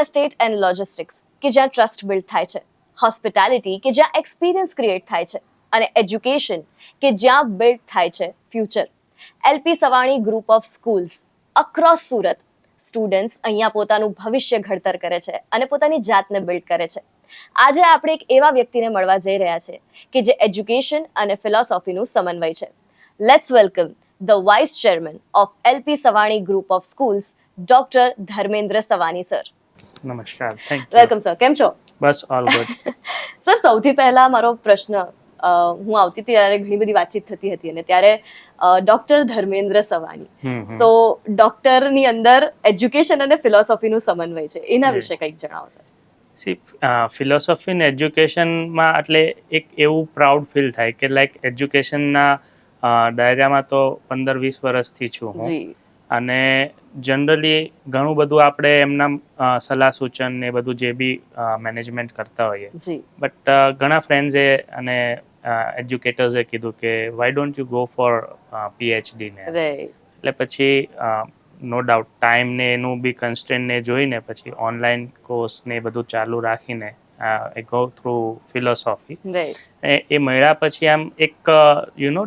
Real estate and logistics કે જ્યાં trust build થાય છે, હોસ્પિટાલિટી કે જ્યાં એક્સપિરિયન્સ ક્રિએટ થાય છે, અને એજ્યુકેશન કે જ્યાં બિલ્ડ થાય છે future. LP Savani group of schools across Surat students અહીંયા પોતાનું ભવિષ્ય ઘડતર કરે છે અને પોતાની જાતને બિલ્ડ કરે છે. આજે આપણે એક એવા વ્યક્તિને મળવા જઈ રહ્યા છે કે જે એજ્યુકેશન અને ફિલોસોફીનું સમન્વય છે. Let's welcome the vice chairman of LP Savani group of schools, doctor Dharmendra Savani sir. નમસ્કાર, થેન્ક યુ. વેલકમ સર, કેમ છો? બસ ઓલ ગુડ. સર, સૌથી પહેલા મારો પ્રશ્ન, હું આવતી ત્યારે ઘણી બધી વાતચીત થતી હતી અને ત્યારે ડોક્ટર ધર્મેન્દ્ર સવાની, સો ડોક્ટરની અંદર એજ્યુકેશન અને ફિલોસોફીનું સમન્વય છે, એના વિશે કંઈક જણાવો સર. ફિલોસોફી ને એજ્યુકેશનમાં એટલે એક એવું પ્રાઉડ ફીલ થાય કે લાઈક એજ્યુકેશનના દાયરામાં તો 15-20 વર્ષથી છું હું, અને જનરલી ઘણું બધું આપણે એમના સલાહ સૂચન ને બધું જે બી મેનેજમેન્ટ કરતા હોઈએ, બટ ઘણા ફ્રેન્ડ્સે અને એજ્યુકેટર્સે કીધું કે why don't you go for PhD ને, એટલે પછી નો ડાઉટ ટાઈમ ને એનું બી કન્સ્ટ્રેન્ટ ને જોઈને પછી ઓનલાઈન કોર્સ ને બધું ચાલુ રાખીને આઈ ગો થ્રુ ફિલોસોફી. એ મળ્યા પછી આમ એક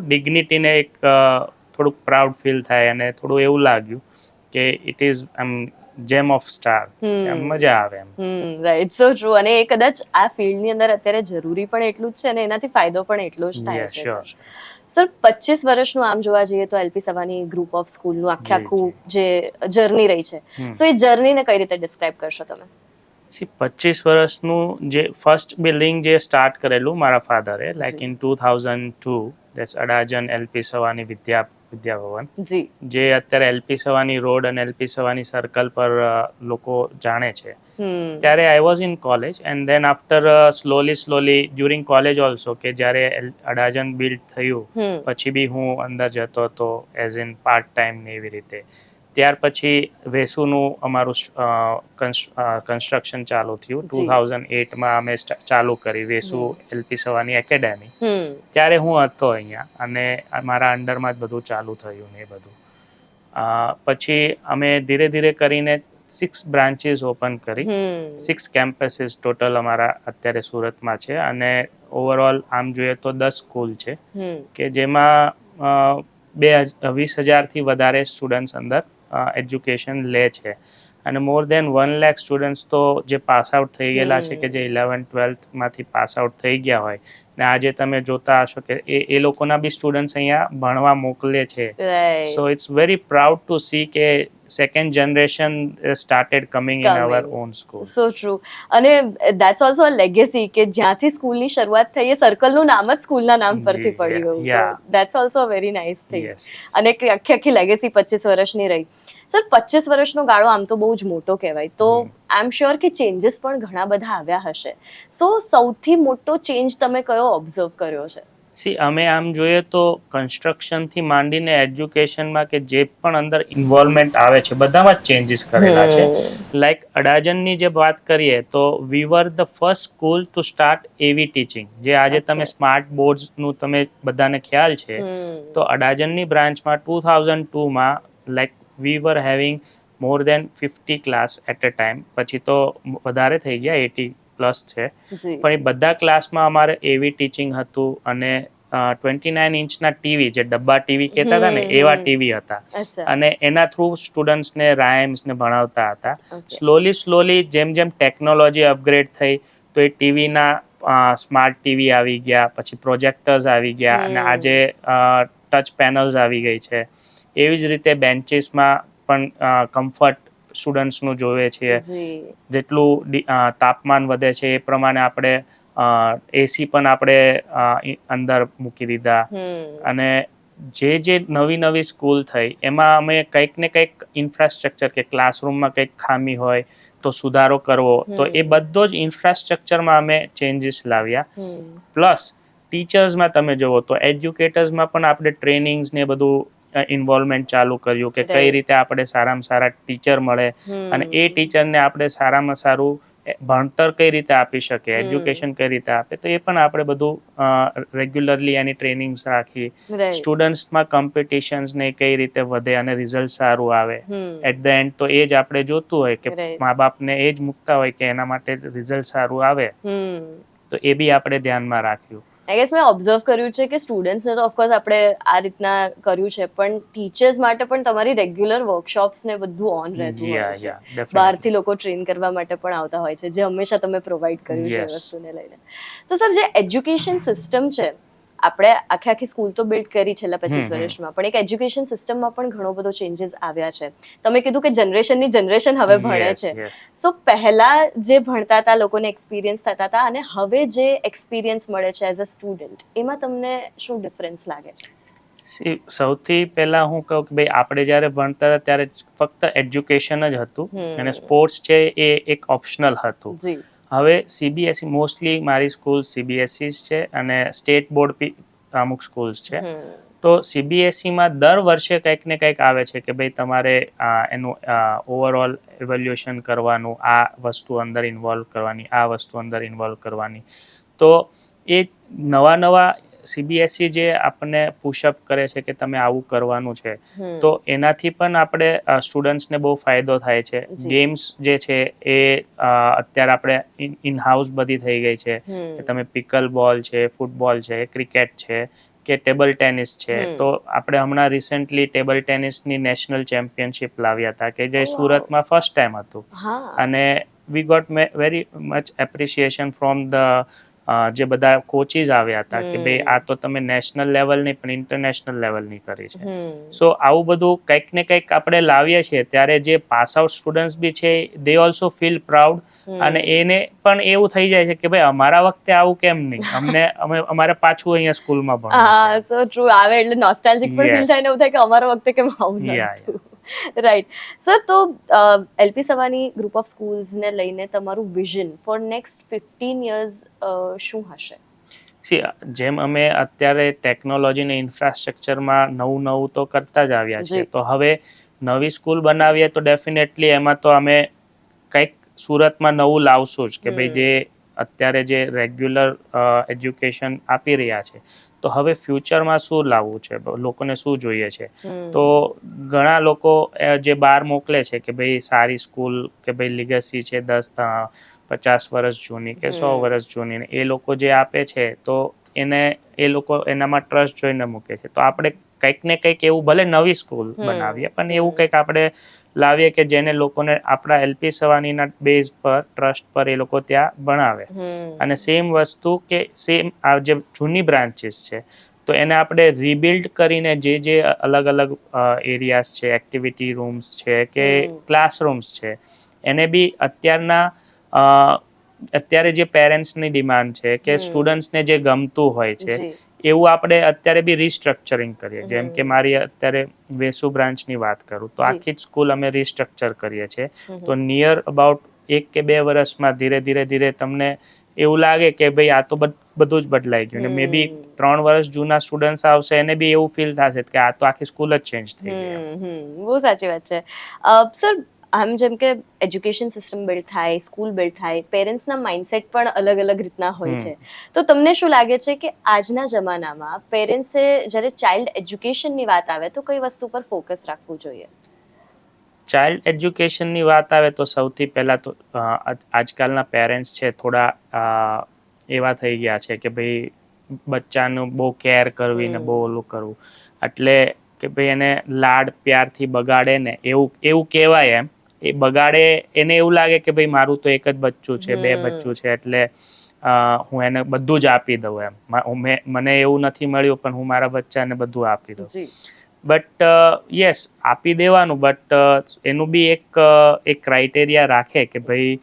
ડિગ્નિટીને એક થોડુંક પ્રાઉડ ફીલ થાય અને થોડું એવું લાગ્યું કે ઇટ ઇઝ આમ જેમ ઓફ સ્ટાર, મજા આવે એમ. રાઈટ, સો ટ્રુ. અને એ કદાચ આ ફિલ્ડની અંદર અત્યારે જરૂરી પણ એટલું જ છે અને એનાથી ફાયદો પણ એટલો જ થાય છે. સર, 25 વર્ષનું આમ જોવા જઈએ તો એલપી સવાની ગ્રુપ ઓફ સ્કૂલનું આખું જે જર્ની રહી છે, સો એ જર્નીને કઈ રીતે ડિસ્ક્રાઇબ કરશો તમે? 25 વર્ષનું જે ફર્સ્ટ બિલ્ડિંગ જે સ્ટાર્ટ કરેલું મારા ફાધરે, like in 2002, that's Adajan LP Savani Vidyabhavan, જે અત્યારે એલપી સવાની રોડ અને એલપી સવાની સર્કલ પર લોકો જાણે છે. ત્યારે I was in college and then after slowly during college also, કે જ્યારે અડાજન બિલ્ડ થયું પછી બી હું અંદર જતો હતો એઝ ઇન પાર્ટ ટાઈમ ને એવી રીતે. ત્યાર પછી વેસુનું અમારું કન્સ્ટ્રક્શન ચાલુ થયું. 2008માં અમે ચાલુ કરી વેસુ એલપી સવાની એકેડેમી. ત્યારે હું હતો અહીંયા અને મારા અંડરમાં જ બધું ચાલુ થયું ને એ બધું. પછી અમે ધીરે ધીરે કરીને 6 બ્રાન્ચીસ ઓપન કરી, 6 કેમ્પસીસ ટોટલ અમારા અત્યારે સુરતમાં છે, અને ઓવરઓલ આમ જોઈએ તો 10 સ્કૂલ છે કે જેમાં 20,000થી વધારે સ્ટુડન્ટ્સ અંદર એજ્યુકેશન લે છે, અને મોર દેન 1 લાખ સ્ટુડન્ટ્સ તો જે પાસ આઉટ થઈ ગયેલા છે, કે જે 11-12માંથી પાસ આઉટ થઈ ગયા હોય ને આજે તમે જોતા હશો કે એ લોકોના બી સ્ટુડન્ટ્સ અહીંયા ભણવા મોકલે છે. So it's very proud to see કે second generation started coming in our own school. So true. અને ધેટ્સ ઓલ્સો અ લેગેસી કે જ્યાંથી સ્કૂલની શરૂઆત થઈ એ સર્કલનું નામ જ સ્કૂલના નામ પરથી પડ્યું. That's also a very nice thing. અને આખી લેગેસી 25 વર્ષની રહી. સર, 25 વર્ષનો ગાળો આમ તો બહુ જ મોટો કહેવાય, તો આઈ એમ શ્યોર કે ચેન્જીસ પણ ઘણા બધા આવ્યા હશે. સો સૌથી મોટો ચેન્જ તમે કયો ઓબ્ઝર્વ કર્યો છે? અમે આમ જોઈએ તો કન્સ્ટ્રક્શનથી માંડીને એજ્યુકેશનમાં કે જે પણ અંદર ઇન્વોલ્વમેન્ટ આવે છે બધામાં જ ચેન્જીસ કરેલા છે. લાઈક અડાજનની જે વાત કરીએ તો we were the first school to start એવી ટીચિંગ, જે આજે તમે સ્માર્ટ બોર્ડ્સનું તમે બધાને ખ્યાલ છે, તો અડાજનની બ્રાન્ચમાં 2002માં like we were having more than 50 class at a time. પછી તો વધારે થઈ ગયા, 80+ છે, પણ એ બધા ક્લાસમાં અમારે એવી ટીચિંગ હતું, અને 29 ઇંચના ટીવી, જે ડબ્બા ટીવી કહેતા હતા ને એવા ટીવી હતા, અને એના થ્રુ સ્ટુડન્ટ્સને રાઇમ્સને ભણાવતા હતા. સ્લોલી જેમ જેમ ટેકનોલોજી અપગ્રેડ થઈ તો એ ટીવીના સ્માર્ટ ટીવી આવી ગયા, પછી પ્રોજેક્ટર્સ આવી ગયા, અને આજે ટચ પેનલ્સ આવી ગઈ છે. એવી જ રીતે બેન્ચીસમાં પણ કમ્ફર્ટ સ્ટુડન્ટ્સનું જોઈએ છીએ. જેટલું તાપમાન વધે છે એ પ્રમાણે આપણે એસી પણ આપણે અંદર મૂકી દીધા. અને જે નવી સ્કૂલ થઈ એમાં અમે કંઈક ને કંઈક ઇન્ફ્રાસ્ટ્રક્ચર, કે ક્લાસરૂમમાં કંઈક ખામી હોય તો સુધારો કરવો, તો એ બધો જ ઇન્ફ્રાસ્ટ્રક્ચરમાં અમે ચેન્જીસ લાવ્યા. પ્લસ ટીચર્સમાં તમે જુઓ તો એજ્યુકેટર્સમાં પણ આપણે ટ્રેનિંગ્સ ને બધું ઇન્વોલ્વમેન્ટ ચાલુ કર્યું, કે કઈ રીતે આપણે સારામાં સારા ટીચર મળે અને એ ટીચરને આપણે સારામાં સારું ભણતર કઈ રીતે આપી શકે, એજ્યુકેશન કઈ રીતે આપે, તો એ પણ આપણે બધું રેગ્યુલરલી એની ટ્રેનિંગ્સ રાખી, રાઈટ. સ્ટુડન્ટ્સમાં કોમ્પિટિશન્સ ને કઈ રીતે વધે અને રિઝલ્ટ સારું આવે. એટ ધ એન્ડ તો એ જ આપણે જોતું હોય કે રાઈટ. મા બાપને એ જ મૂકતા હોય કે એના માટે રિઝલ્ટ સારું આવે, તો એ બી આપણે ધ્યાનમાં રાખ્યું. આઈ ગેસ મેં ઓબ્ઝર્વ કર્યું છે કે સ્ટુડન્ટ્સને તો ઓફકોર્સ આપણે આ રીતના કર્યું છે, પણ ટીચર્સ માટે પણ તમારી રેગ્યુલર વર્કશોપ્સ ને બધું ઓન રહેતું હોય છે. ડેફિનેટલી. બહારથી લોકો ટ્રેન કરવા માટે પણ આવતા હોય છે, જે હંમેશા તમે પ્રોવાઈડ કર્યું છે એ યસ. વસ્તુને લઈને. તો સર, જે એજ્યુકેશન સિસ્ટમ છે, આપણે આખી સ્કૂલ તો બિલ્ડ કરી છેલ્લા 25 વર્ષમાં, પણ એક એજ્યુકેશન સિસ્ટમમાં પણ ઘણો બધો ચેન્જીસ આવ્યા છે. તમે કીધું કે જનરેશનની જનરેશન હવે ભણે છે. સો પહેલા જે ભણતા હતા, લોકોને એક્સપિરિયન્સ થતા હતા, અને હવે જે એક્સપિરિયન્સ મળે છે એઝ અ સ્ટુડન્ટ, એમાં તમને શું ડિફરન્સ લાગે છે? સૌથી પહેલા હું કહું કે ભાઈ આપણે જ્યારે ભણતા હતા ત્યારે ફક્ત એજ્યુકેશન જ હતું અને સ્પોર્ટ્સ છે એ એક ઓપ્શનલ હતું. જી. હવે સીબીએસઈ, મોસ્ટલી મારી સ્કૂલ સીબીએસઈ છે અને સ્ટેટ બોર્ડ બી અમુક સ્કૂલ્સ છે. તો સીબીએસઈમાં દર વર્ષે કંઈક ને કંઈક આવે છે કે ભાઈ તમારે એનું ઓવરઓલ ઇવેલ્યુએશન કરવાનું, આ વસ્તુ અંદર ઇન્વોલ્વ કરવાની, આ વસ્તુ અંદર ઇન્વોલ્વ કરવાની. તો એ નવા સીબીએસઈ જે આપણને પુશઅપ કરે છે કે તમે આવું કરવાનું છે, તો એનાથી પણ આપણે સ્ટુડન્ટ્સને બહુ ફાયદો થાય છે. ગેમ્સ જે છે એ અત્યારે આપણે ઇન હાઉસ બધી થઈ ગઈ છે કે તમે પિકલ બોલ છે, ફૂટબોલ છે, ક્રિકેટ છે કે ટેબલ ટેનિસ છે. તો આપણે હમણાં રિસેન્ટલી ટેબલ ટેનિસની નેશનલ ચેમ્પિયનશિપ લાવ્યા હતા કે જે સુરતમાં ફર્સ્ટ ટાઈમ હતું, અને we got very much appreciation from the જે બધા કોચીસ આવ્યા હતા કે ભાઈ આ તો તમે નેશનલ લેવલની પણ ઇન્ટરનેશનલ લેવલની કરી છે. સો આવું બધું કંઈક ને કંઈક આપણે લાવીએ છીએ ત્યારે જે પાસ આઉટ સ્ટુડન્ટ્સ બી છે દે ઓલ્સો ફીલ પ્રાઉડ, અને એને પણ એવું થઈ જાય છે કે ભાઈ અમારા વખતે આવું કેમ નહીં, અમારે પાછું અહીંયા સ્કૂલમાં ભણવું છે. હા, સો ટ્રુ. આવે એટલે નોસ્ટાલ્જિક પણ ફીલ થાય ને એવું થાય કે અમારા વખતે કેમ આવું નહોતું. રાઈટ. સર, તો એલપી સવાની ગ્રુપ ઓફ સ્કૂલ્સને લઈને તમારું વિઝન ફોર નેક્સ્ટ 15 યર્સ શું હશે? જેમ અમે અત્યારે ટેકનોલોજી ને ઇન્ફ્રાસ્ટ્રક્ચરમાં નવું તો કરતા જ આવ્યા છે, તો હવે નવી સ્કૂલ બનાવીએ તો ડેફિનેટલી એમાં તો અમે કંઈક સુરતમાં નવું લાવશું જ કે ભાઈ જે અત્યારે જે રેગ્યુલર એજ્યુકેશન આપી રહ્યા છે, તો હવે ફ્યુચરમાં શું લાવવું છે, લોકોને શું જોઈએ છે. તો ઘણા લોકો જે બહાર મોકલે છે કે ભાઈ સારી સ્કૂલ કે ભાઈ લીગસી છે 50 વર્ષ જૂની કે 100 વર્ષ જૂની, એ લોકો જે આપે છે તો એ લોકો એનામાં ટ્રસ્ટ જોઈને મૂકે છે. તો આપણે કંઈક ને કંઈક એવું, ભલે નવી સ્કૂલ બનાવીએ પણ એવું કંઈક આપણે લાવીએ કે જેને લોકોને આપણા એલપી સવાનીના બેઝ પર, ટ્રસ્ટ પર એ લોકો ત્યાં ભણાવે. અને સેમ વસ્તુ કે સેમ આ જે જૂની બ્રાન્ચીસ છે તો એને આપણે રીબિલ્ડ કરીને જે અલગ એરિયાઝ છે, એક્ટિવિટી રૂમ્સ છે કે ક્લાસરૂમ્સ છે, એને બી અત્યારે જે પેરેન્ટ્સની ડિમાન્ડ છે કે સ્ટુડન્ટ્સને જે ગમતું હોય છે એવું આપણે અત્યારે બી રિસ્ટ્રક્ચરિંગ કરીએ. જેમ કે મારી અત્યારે વેસુ બ્રાન્ચની વાત કરું તો આખી જ સ્કૂલ અમે રિસ્ટ્રક્ચર કરીએ છીએ. તો નિયર અબાઉટ 1 કે 2 વર્ષમાં ધીરે તમને એવું લાગે કે ભાઈ આ તો બધું જ બદલાઈ ગયું, ને મે બી 3 વર્ષ જૂના સ્ટુડન્ટ્સ આવશે એને બી એવું ફીલ થશે કે આ તો આખી સ્કૂલ જ ચેન્જ થઈ ગઈ. બહુ સાચી વાત છે. સર, આમ જેમ કે એજ્યુકેશન સિસ્ટમ બિલ્ડ થાય, સ્કૂલ બિલ્ડ થાય, પેરેન્ટ્સના માઇન્ડસેટ પણ અલગ રીતના હોય છે. તો તમને શું લાગે છે કે આજના જમાનામાં પેરેન્ટ્સે જ્યારે ચાઇલ્ડ એજ્યુકેશનની વાત આવે તો કઈ વસ્તુ પર ફોકસ રાખવું જોઈએ? ચાઇલ્ડ એજ્યુકેશનની વાત આવે તો સૌથી પહેલાં તો આજકાલના પેરેન્ટ્સ છે થોડા એવા થઈ ગયા છે કે ભાઈ બચ્ચાનું બહુ કેર કરવી ને બહુ ઓલું કરવું, એટલે કે ભાઈ એને લાડ પ્યારથી બગાડે ને એવું કહેવાય. એમ એ બગાડે, એને એવું લાગે કે ભાઈ મારું તો એક જ બચ્ચું છે, 2 બચ્ચું છે, એટલે હું એને બધું જ આપી દઉં. એમ મને એવું નથી મળ્યું પણ હું મારા બચ્ચાને બધું આપી દઉં. બટ યસ, આપી દેવાનું, બટ એનું બી એક ક્રાઇટેરિયા રાખે કે ભાઈ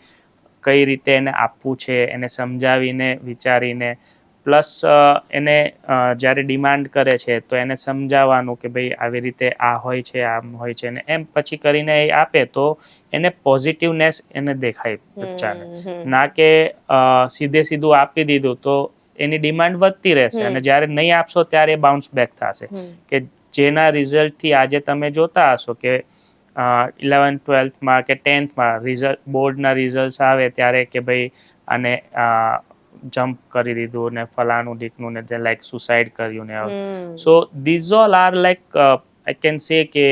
કઈ રીતે એને આપવું છે, એને સમજાવીને વિચારીને, પ્લસ એને જ્યારે ડિમાન્ડ કરે છે તો એને સમજાવવાનું કે ભાઈ આવી રીતે આ હોય છે, આમ હોય છે, ને એમ પછી કરીને એ આપે તો એને પોઝિટિવનેસ એને દેખાય બચ્ચાને. ના કે સીધું આપી દીધું તો એની ડિમાન્ડ વધતી રહેશે અને જ્યારે નહીં આપશો ત્યારે બાઉન્સ બેક થશે. કે જેના રિઝલ્ટથી આજે તમે જોતા હશો કે 11th-12thમાં કે 10thમાં બોર્ડના રિઝલ્ટ આવે ત્યારે કે ભાઈ આને જમ્પ કરી દીધું ને ફલાણું ઢીકનું ને લાઈક સુસાઇડ કર્યું ને so these all are like I can say કે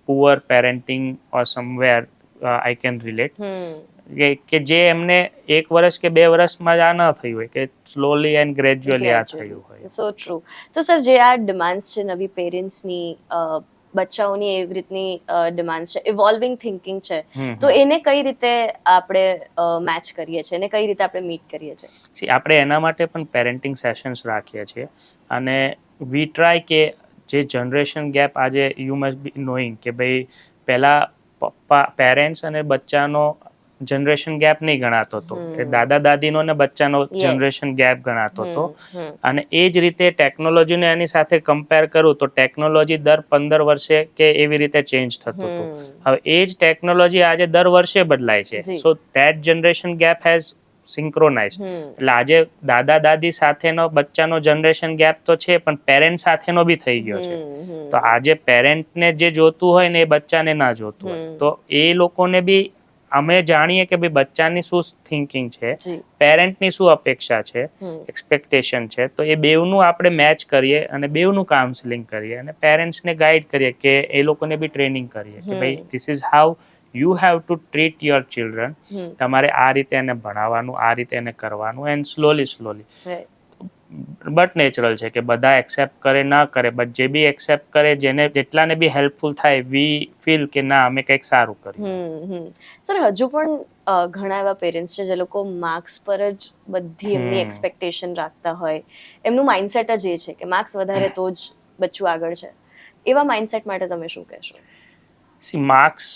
poor parenting or somewhere I can relate કે જે એમને 1 વર્ષ કે 2 વર્ષમાં જ આ ન થયું હોય કે સ્લોલી એન્ડ ગ્રેજ્યુઅલી આ થયું હોય. સો ટ્રુ. તો સર જે આ ડિમાન્ડ્સ છે નવી પેરેન્ટ્સની બચ્ચાઓની એવી રીતની ડિમાન્ડ્સ છે ઇવોલ્વિંગ થિંકિંગ છે તો એને કઈ રીતે આપણે મેચ કરીએ છીએ એને કઈ રીતે આપણે મીટ કરીએ છીએ? આપણે એના માટે પણ પેરેન્ટિંગ સેશન્સ રાખીએ છીએ અને વી ટ્રાય કે જે જનરેશન ગેપ આજે યુ મસ્ટ બી નોઈંગ કે ભાઈ પહેલાં પેરેન્ટ્સ અને બચ્ચાનો જનરેશન ગેપ નહીં ગણાતો હતો એ દાદા દાદીનો ને બચ્ચાનો જનરેશન ગેપ ગણાતો હતો અને એ જ રીતે ટેકનોલોજીને એની સાથે કમ્પેર કરું તો ટેકનોલોજી દર 15 વર્ષે કે એવી રીતે ચેન્જ થતું હતું. હવે એ જ ટેકનોલોજી આજે દર વર્ષે બદલાય છે. So that generation gap has synchronise. એટલે આજે દાદા દાદી સાથેનો બચ્ચાનો જનરેશન ગેપ તો છે પણ પેરેન્ટ સાથેનો બી થઈ ગયો છે. તો આજે પેરેન્ટને જે જોતું હોય ને એ બચ્ચાને ના જોતું હોય તો એ લોકોને બી અમે જાણીએ કે ભાઈ બચ્ચાની શું થિંકિંગ છે, પેરેન્ટની શું અપેક્ષા છે, એક્સપેક્ટેશન છે, તો એ બેવનું આપણે મેચ કરીએ અને બેવનું કાઉન્સેલિંગ કરીએ અને પેરેન્ટ્સને ગાઈડ કરીએ કે એ લોકોને બી ટ્રેનિંગ કરીએ કે ભાઈ this is how you have two treat your children. તમારે આ રીતે એને ભણાવવાનું, આ રીતે એને કરવાનું એન્ડ સ્લોલી બટ નેચરલ છે કે બધા એક્સેપ્ટ કરે ના કરે બટ જે બી એક્સેપ્ટ કરે જેને જેટલાને બી હેલ્પફુલ થાય વી ફીલ કે ના અમે કંઈક સારું કર્યું. સર હજુ પણ ઘણા એવા પેરેન્ટ્સ છે જે લોકો માર્ક્સ પર જ બધી એમની એક્સપેક્ટેશન રાખતા હોય, એમનું માઇન્ડસેટ જ એ છે કે માર્ક્સ વધારે તો જ બચ્ચું આગળ છે. એવા માઇન્ડસેટ માટે તમે શું કહેશો? C marks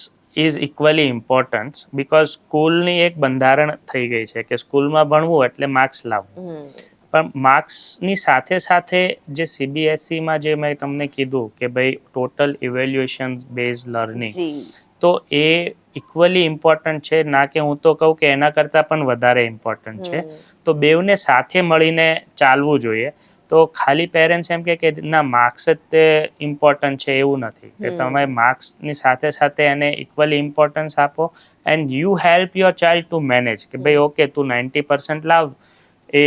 is equally important because સ્કૂલની એક બંધારણ થઈ ગઈ છે કે સ્કૂલમાં ભણવું એટલે માર્ક્સ લાવવું. પણ માર્ક્સની સાથે સાથે જે CBSEમાં જે મેં તમને કીધું કે ભાઈ ટોટલ ઇવેલ્યુએશન બેઝ લર્નિંગ તો એ ઇક્વલી ઇમ્પોર્ટન્ટ છે. ના કે હું તો કહું કે એના કરતાં પણ વધારે ઇમ્પોર્ટન્ટ છે. તો બેવને સાથે મળીને ચાલવું જોઈએ. તો ખાલી પેરેન્ટ્સ એમ કે ના માર્ક્સ જ તે ઇમ્પોર્ટન્ટ છે એવું નથી કે તમે માર્ક્સની સાથે સાથે એને ઇક્વલી ઇમ્પોર્ટન્સ આપો and you help your child two manage કે ભાઈ ઓકે તું 90% લાવ એ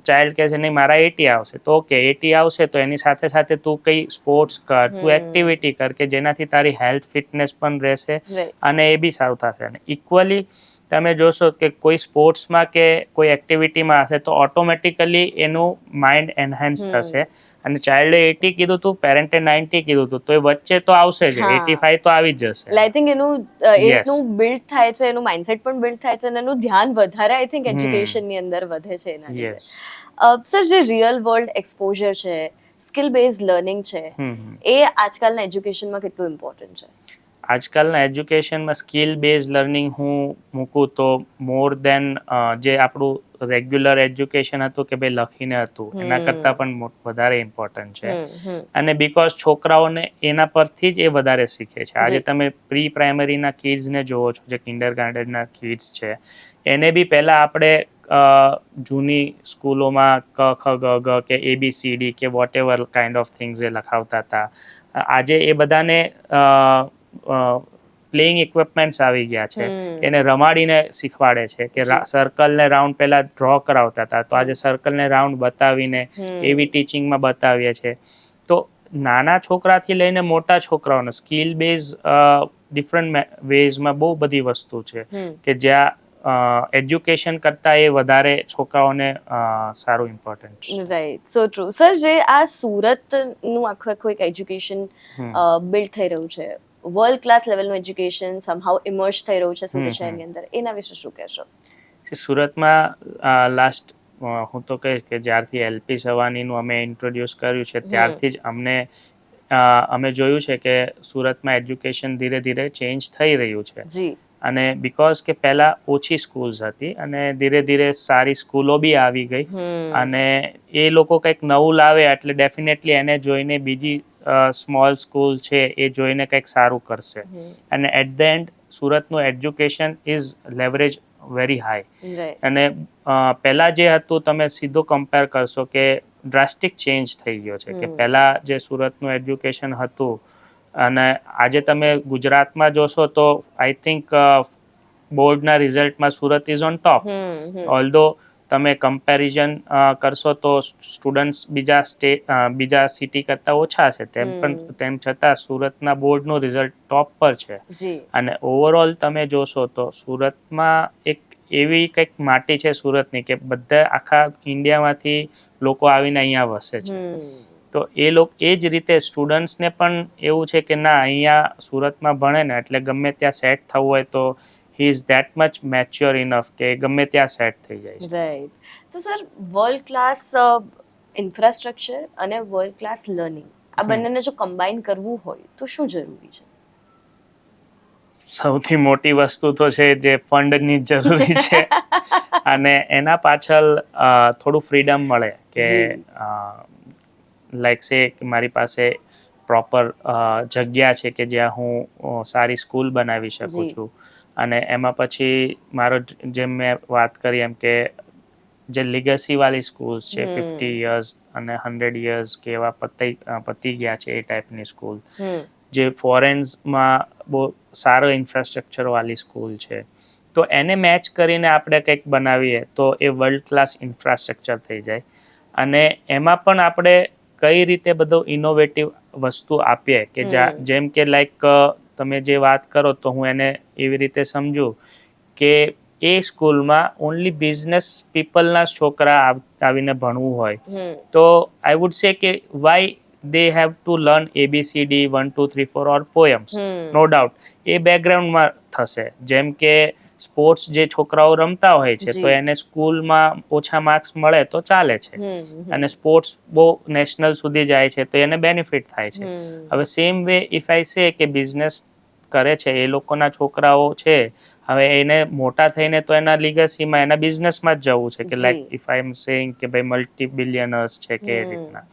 ચાઇલ્ડ કહે છે નહીં મારા 80 આવશે તો ઓકે 80 આવશે તો એની સાથે સાથે તું કંઈ સ્પોર્ટ્સ કર, તું એક્ટિવિટી કર કે જેનાથી તારી હેલ્થ ફિટનેસ પણ રહેશે અને એ બી સારું થશે. અને ઇક્વલી તમે જોશો કે કોઈ સ્પોર્ટ્સમાં કે કોઈ એક્ટિવિટીમાં હશે તો ઓટોમેટિકલી એનું માઇન્ડ એન્હાન્સ થશે. અને ચાઇલ્ડે 80 કીધું હતું, પેરેન્ટે 90 કીધું હતું તો એ વચ્ચે તો આવશે જ, 85 તો આવી જ જશે. આઈ થિંક એનું બિલ્ડ થાય છે, એનું માઇન્ડસેટ પણ બિલ્ડ થાય છે અને એનું ધ્યાન વધારે આઈ થિંક એજ્યુકેશનની અંદર વધે છે એના લીધે. સર જે રિયલ વર્લ્ડ એક્સપોઝર છે, સ્કિલ બેઝડ લર્નિંગ છે, એ આજકાલના એજ્યુકેશનમાં કેટલું ઇમ્પોર્ટન્ટ છે? આજકાલના એજ્યુકેશનમાં સ્કિલ બેઝ લર્નિંગ હું મૂકું તો મોર દેન જે આપણું રેગ્યુલર એજ્યુકેશન હતું કે ભાઈ લખીને હતું એના કરતાં પણ વધારે ઇમ્પોર્ટન્ટ છે. અને બિકોઝ છોકરાઓને એના પરથી જ એ વધારે શીખે છે. આજે તમે પ્રી પ્રાઇમરીના કિડ્સને જોવો છો જે કિન્ડર ગાર્ડનના કિડ્સ છે એને બી પહેલાં આપણે જૂની સ્કૂલોમાં ક ખ ગ ઘ કે ABCD કે whatever kind of things એ લખાવતા હતા. આજે એ બધાને પ્લેઇંગ ઇક્વિપમેન્ટ્સ આવી ગયા છે એને રમાડીને શીખવાડે છે કે સર્કલને રાઉન્ડ પહેલાં ડ્રો કરાવતા હતા તો આજે સર્કલને રાઉન્ડ બતાવીને એવી ટીચિંગમાં બતાવીએ છીએ. તો નાના છોકરાથી લઈને મોટા છોકરાઓને સ્કિલ બેઝ ડિફરન્ટ વેઝમાં બહુ બધી વસ્તુ છે કે જ્યાં એજ્યુકેશન કરતાં એ વધારે છોકરાઓને સારું ઇમ્પોર્ટન્ટ છે. રાઈટ, સો ટ્રુ. સર જે આ સુરતનું આખું એક એજ્યુકેશન બિલ્ડ થઈ રહ્યું છે, વર્લ્ડ ક્લાસ લેવલનું એજ્યુકેશન સમહાઉ ઇમર્જ થઈ રહ્યું છે સુરત શહેરની અંદર, એના વિશે શું કહેશો? સુરતમાં લાસ્ટ હું તો કહીશ કે જ્યારથી LP સવાનીનું અમે ઇન્ટ્રોડ્યુસ કર્યું છે ત્યારથી જ અમે જોયું છે કે સુરતમાં એજ્યુકેશન ધીરે ધીરે ચેન્જ થઈ રહ્યું છે. અને બિકોઝ કે પહેલાં ઓછી સ્કૂલ્સ હતી અને ધીરે ધીરે સારી સ્કૂલો બી આવી ગઈ અને એ લોકો કંઈક નવું લાવે એટલે ડેફિનેટલી એને જોઈને બીજી સ્મોલ સ્કૂલ છે એ જોઈને કંઈક સારું કરશે. અને એટ ધ એન્ડ સુરતનું education is leverage very high. અને પહેલાં જે હતું તમે સીધું કમ્પેર કરશો કે ડ્રાસ્ટિક ચેન્જ થઈ ગયો છે કે પહેલાં જે સુરતનું એજ્યુકેશન હતું અને આજે તમે ગુજરાતમાં જોશો તો આઈ થિંક બોર્ડના રિઝલ્ટમાં સુરત ઇઝ ઓન ટોપ. ઓલ્ધો તમે કમ્પેરિઝન કરશો તો સ્ટુડન્ટ્સ બીજા સિટી કરતાં ઓછા છે, તેમ છતાં સુરતના બોર્ડનું રિઝલ્ટ ટોપ પર છે. અને ઓવરઓલ તમે જોશો તો સુરતમાં એક એવી કંઈક માટી છે સુરતની કે બધા આખા ઇન્ડિયામાંથી લોકો આવીને અહીંયા વસે છે. તો એ જ રીતે સ્ટુડન્ટ્સને પણ એવું છે કે ના, અહીંયા સુરતમાં ભણે ને એટલે ગમે ત્યાં સેટ થવું હોય તો he is that much mature enough કે ગમે ત્યાં સેટ થઈ જાય છે. રાઈટ. તો સર, વર્લ્ડ ક્લાસ ઇન્ફ્રાસ્ટ્રક્ચર અને વર્લ્ડ ક્લાસ લર્નિંગ આ બંનેને જો કમ્બાઈન કરવું હોય તો શું જરૂરી છે? સૌથી મોટી વસ્તુ તો છે જે ફંડની જરૂરી છે. અને એના પાછળ થોડું ફ્રીડમ મળે કે લાઈક સે કે મારી પાસે પ્રોપર જગ્યા છે કે જ્યાં હું સારી સ્કૂલ બનાવી શકું છું. અને એમાં પછી મારો જેમ મેં વાત કરી એમ કે જે લીગસીવાળી સ્કૂલ્સ છે 50 યર્સ અને 100 યર્સ કે એવા પતી ગયા છે એ ટાઈપની સ્કૂલ, જે ફોરેન્સમાં બહુ સારો ઇન્ફ્રાસ્ટ્રક્ચરવાળી સ્કૂલ છે, તો એને મેચ કરીને આપણે કંઈક બનાવીએ તો એ વર્લ્ડ ક્લાસ ઇન્ફ્રાસ્ટ્રક્ચર થઈ જાય. અને એમાં પણ આપણે કઈ રીતે બધું ઇનોવેટિવ વસ્તુ આપીએ કે જેમ કે લાઈક તમે જે વાત કરો તો હું એને એવી રીતે સમજું કે એ સ્કૂલમાં ઓનલી બિઝનેસ પીપલના છોકરા આવીને ભણવું હોય તો આઈ વુડ સે કે Y they have to learn ABCD 1 2 3 4 or poems. No doubt એ બેકગ્રાઉન્ડમાં થશે. જેમ કે સ્પોર્ટ્સ જે છોકરાઓ રમતા હોય છે તો એને સ્કૂલમાં ઓછા માર્ક્સ મળે તો ચાલે છે, અને સ્પોર્ટ્સ બહુ નેશનલ સુધી જાય છે તો એને બેનિફિટ થાય છે. હવે સેમ વે ઇફ આઈ સે કે બિઝનેસ કરે છે એ લોકોના છોકરાઓ છે, હવે એને મોટા થઈને તો એના લીગસીમાં એના બિઝનેસમાં જ જવું છે કે like if I am saying કે ભાઈ મલ્ટી બિલિયનર્સ છે કે એ રીતના,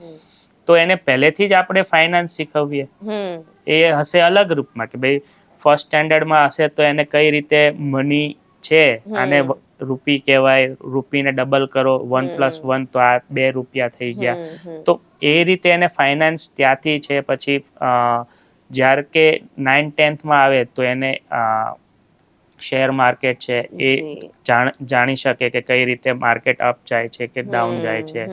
તો એને પહેલેથી જ આપણે ફાઇનાન્સ શીખવીએ. એ હશે અલગ રૂપમાં કે ભાઈ ફર્સ્ટ સ્ટેન્ડર્ડમાં હશે તો એને કઈ રીતે મની છે, આને રૂપી કહેવાય, રૂપીને ડબલ કરો 1 + 1 તો આ 2 રૂપિયા થઈ ગયા. તો એ રીતે એને ફાઇનાન્સ ત્યાંથી છે. પછી જ્યારે કે 9th-10thમાં આવે તો એને શેર માર્કેટ છે એ જાણી શકે કે કઈ રીતે માર્કેટ અપ જાય છે કે ડાઉન જાય છે.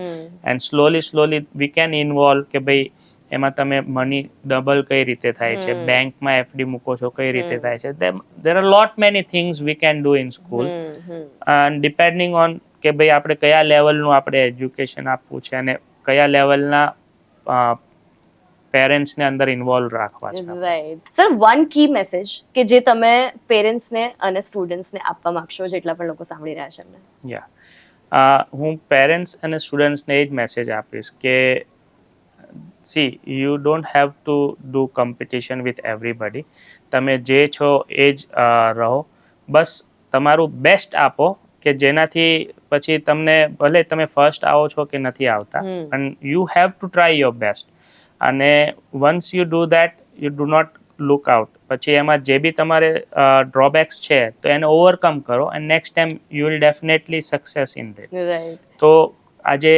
And slowly we can involve કે ભાઈ એમાં તમે મની ડબલ કઈ રીતે થાય છે, બેંકમાં એફડી મૂકો છો કઈ રીતે થાય છે. There are lot many things we can do in school, and depending on કે ભાઈ આપણે કયા લેવલનું આપણે એજ્યુકેશન આપવું છે અને કયા લેવલના પેરેન્ટ્સને અંદર ઇન્વોલ્વ રાખવા છે. રાઈટ. સર, વન કી મેસેજ કે જે તમે પેરેન્ટ્સને અને સ્ટુડન્ટ્સને આપવા માંગશો, જેટલા પણ લોકો સાંભળી રહ્યા છે એમને? હું પેરેન્ટ્સ અને સ્ટુડન્ટ્સને એ જ મેસેજ આપીશ કે C you don't have to do competition with everybody. તમે જે છો એ જ રહો, બસ તમારું બેસ્ટ આપો કે જેનાથી પછી તમને ભલે તમે ફર્સ્ટ આવો છો કે નથી આવતા, પણ you have to try your best. અને once you do that you do not look out. પછી એમાં જે બી તમારે ડ્રોબેક્સ છે તો એને ઓવરકમ કરો and next time you will definitely success in that. તો આજે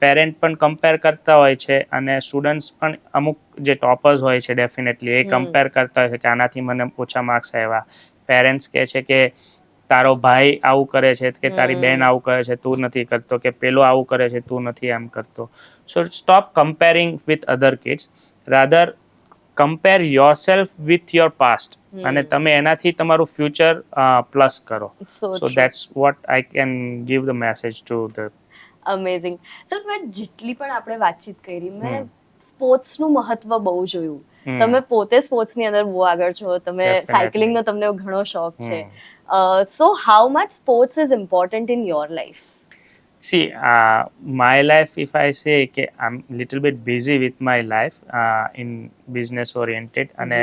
પેરેન્ટ પણ કમ્પેર કરતા હોય છે અને સ્ટુડન્ટ્સ પણ અમુક જે ટોપર્સ હોય છે ડેફિનેટલી એ કમ્પેર કરતા હોય છે કે આનાથી મને ઓછા માર્ક્સ આવ્યા. પેરેન્ટ્સ કહે છે કે તારો ભાઈ આવું કરે છે કે તારી બેન આવું કરે છે તું નથી કરતો, કે પેલો આવું કરે છે તું નથી આમ કરતો. So stop comparing with other kids, rather compare yourself with your past, અને તમે એનાથી તમારું ફ્યુચર પ્લસ કરો. So that's what I can give the message to the. Amazing. Sir, મેં જેટલી પણ આપણે વાતચીત કરી, મેં સ્પોર્ટ્સનું મહત્વ બહુ જોયું. તમે પોતે સ્પોર્ટ્સની અંદર બહુ આગળ છો, તમે સાયકલિંગનો તમને ઘણો શોખ છે. So how much sports is important in your life? See, my life, if I say, okay, I'm little bit busy with my life in business oriented, and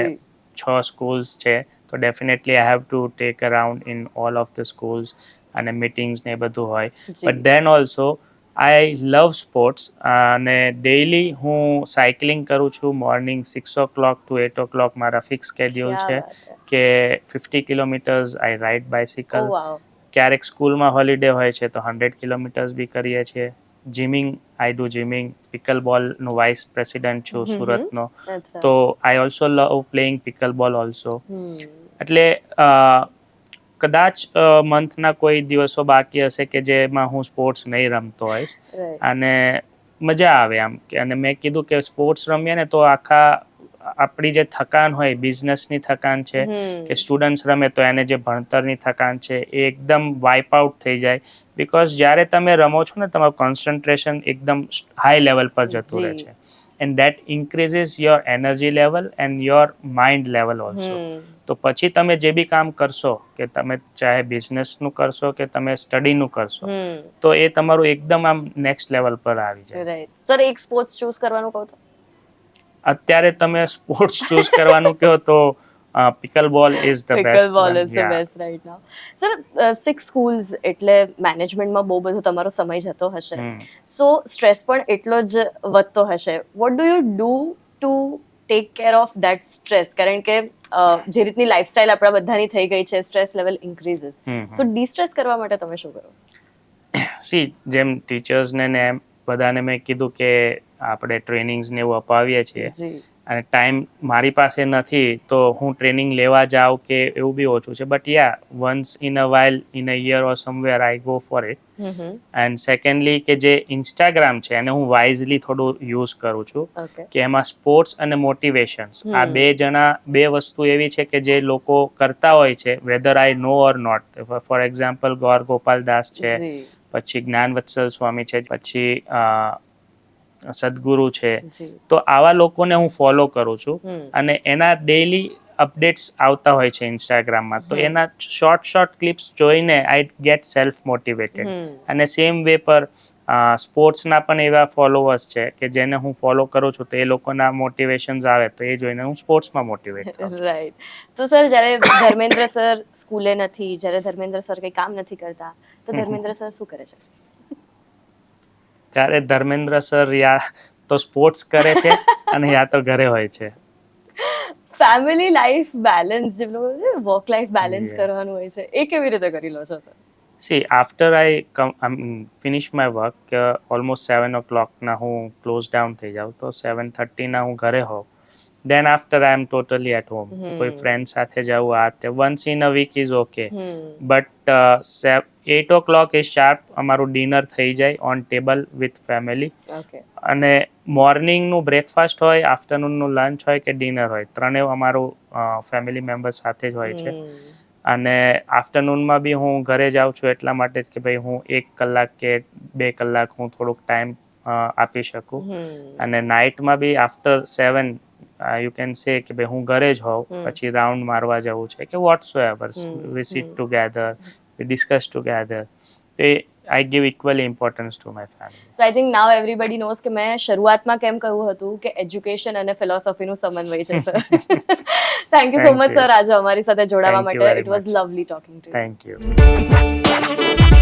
6 schools છે, તો definitely I have to take around in all of the schools અને meetings ને બધું હોય. But then also I love sports, અને daily હું cycling કરું છું. મોર્નિંગ 6 o'clock to 8 o'clock મારા ફિક્સ સ્કેડ્યુલ છે કે 50 kilometers I ride bicycle. ક્યારેક સ્કૂલમાં હોલિડે હોય છે તો 100 કિલોમીટર્સ બી કરીએ છીએ. Gymming, I do gymming, pickle બોલનો વાઇસ પ્રેસિડેન્ટ છું સુરતનો, અચ્છા. તો I also love playing pickleball also. Hmm. એટલે કદાચ મંથના કોઈ દિવસો બાકી હશે કે જેમાં હું સ્પોર્ટ્સ નહીં રમતો હોઈશ, Right. અને મજા આવે આમ કે, અને મેં કીધું કે સ્પોર્ટ્સ રમીએ ને તો આખા આપણી જે થકાન હોય, બિઝનેસની થકાન છે કે સ્ટુડન્ટ્સ રમે તો એને જે ભણતરની થકાન છે એ એકદમ વાઇપ આઉટ થઈ જાય. બિકોઝ જ્યારે તમે રમો છો ને તમારું કોન્સન્ટ્રેશન એકદમ હાઈ લેવલ પર જતું રહે જી. છે, and that increases your energy level and your mind level also. તો પછી તમે જે બી કામ કરશો, કે તમે ચાહે બિઝનેસનું કરશો કે તમે સ્ટડીનું કરશો, તો એ તમારું એકદમ આમ નેક્સ્ટ લેવલ પર આવી જાય. રાઈટ. સર, એક સ્પોર્ટ્સ ચૂઝ કરવાનું કહો તો? અત્યારે તમે સ્પોર્ટ્સ ચૂઝ કરવાનું કહો તો pickle ball is the best. Pickle ball is the best right now. Sir, 6 schools એટલે મેનેજમેન્ટમાં બહુ બધો તમારો સમય જતો હશે, સો સ્ટ્રેસ પણ એટલો જ વધતો હશે. What do you do to take care of that stress? કારણ કે જે રીતની લાઈફસ્ટાઈલ આપણા બધાની થઈ ગઈ છે, સ્ટ્રેસ લેવલ ઇન્ક્રીઝિસ. સો ડિસ્ટ્રેસ કરવા માટે તમે શું કરો? સી, જેમ ટીચર્સને ને એમ બધાને મેં કીધું કે આપણે ટ્રેનિંગ્સ ને એવું અપાવીએ છીએ, જી. અને ટાઈમ મારી પાસે નથી તો હું ટ્રેનિંગ લેવા જાઉં કે એવું બી ઓછું છે, but yeah once in a while in a year or somewhere I go for it. And secondly કે જે ઇન્સ્ટાગ્રામ છે એને હું વાઇઝલી થોડું યુઝ કરું છું, ઓકે. કે એમાં સ્પોર્ટ્સ અને મોટિવેશન્સ આ બે વસ્તુ એવી છે કે જે લોકો કરતા હોય છે, whether I know or not. For example Gaur Gopal Das છે, જી. પછી જ્ઞાનવત્સલ સ્વામી છે, પછી સદગુરુ છે. જી. તો આવા લોકોને હું ફોલો કરું છું, હમ. અને એના ડેઈલી અપડેટ્સ આવતા હોય છે ઇન્સ્ટાગ્રામમાં, તો એના શોર્ટ ક્લિપ્સ જોઈને આઈ ગેટ સેલ્ફ મોટિવેટેડ. અને સેમ વે પર સ્પોર્ટ્સના પણ એવા ફોલોવર્સ છે કે જેને હું ફોલો કરું છું, તો એ લોકોના મોટિવેશન્સ આવે તો એ જોઈને હું સ્પોર્ટ્સમાં મોટિવેટ થાઉં. રાઈટ. તો સર, જ્યારે ધર્મેન્દ્ર સર સ્કૂલે નથી, જ્યારે ધર્મેન્દ્ર સર કંઈ કામ નથી કરતા, તો ધર્મેન્દ્ર સર શું કરે છે? ત્યારે ધર્મેન્દ્ર સર યા તો સ્પોર્ટ્સ કરે છે અને યા તો ઘરે હોય છે. ફેમિલી લાઈફ બેલેન્સ, જે વર્ક લાઈફ બેલેન્સ Yes. કરવાનું હોય છે, એ કેવી રીતે કરી લો છો sir? C, after I finish my work, almost 7 o'clock ના હું ક્લોઝ ડાઉન થઈ જાઉં, તો 7:30 ના હું ઘરે હોઉં. Then after I am totally at home. કોઈ ફ્રેન્ડ સાથે જાઉં, આ તે once in a week is okay, but 8 o'clock એ શાર્પ અમારું ડિનર થઈ જાય on table with family. Okay. અને મોર્નિંગનું બ્રેકફાસ્ટ હોય, આફ્ટરનૂનનું લંચ હોય કે ડિનર હોય, ત્રણેય અમારું ફેમિલી મેમ્બર સાથે જ હોય છે. અને આફ્ટરનૂનમાં બી હું ઘરે જાઉં છું એટલા માટે જ કે ભાઈ હું 1 કલાક કે 2 કલાક હું થોડુંક ટાઈમ આપી શકું. અને નાઇટમાં બી આફ્ટર 7 યુ કેન સે કે ભાઈ હું ઘરે જ હોઉં, પછી રાઉન્ડ મારવા જવું છે કે whatsoever, we sit together, we discuss together. I give equally importance to my family. So I think now everybody knows કે મેં શરૂઆતમાં કેમ કહ્યું હતું કે એજ્યુકેશન અને ફિલોસોફીનું સમન્વય છે sir. Thank you so much sir, આજે અમારી સાથે જોડાવા Thank you માટે. very it was much. Lovely talking to you. Thank you.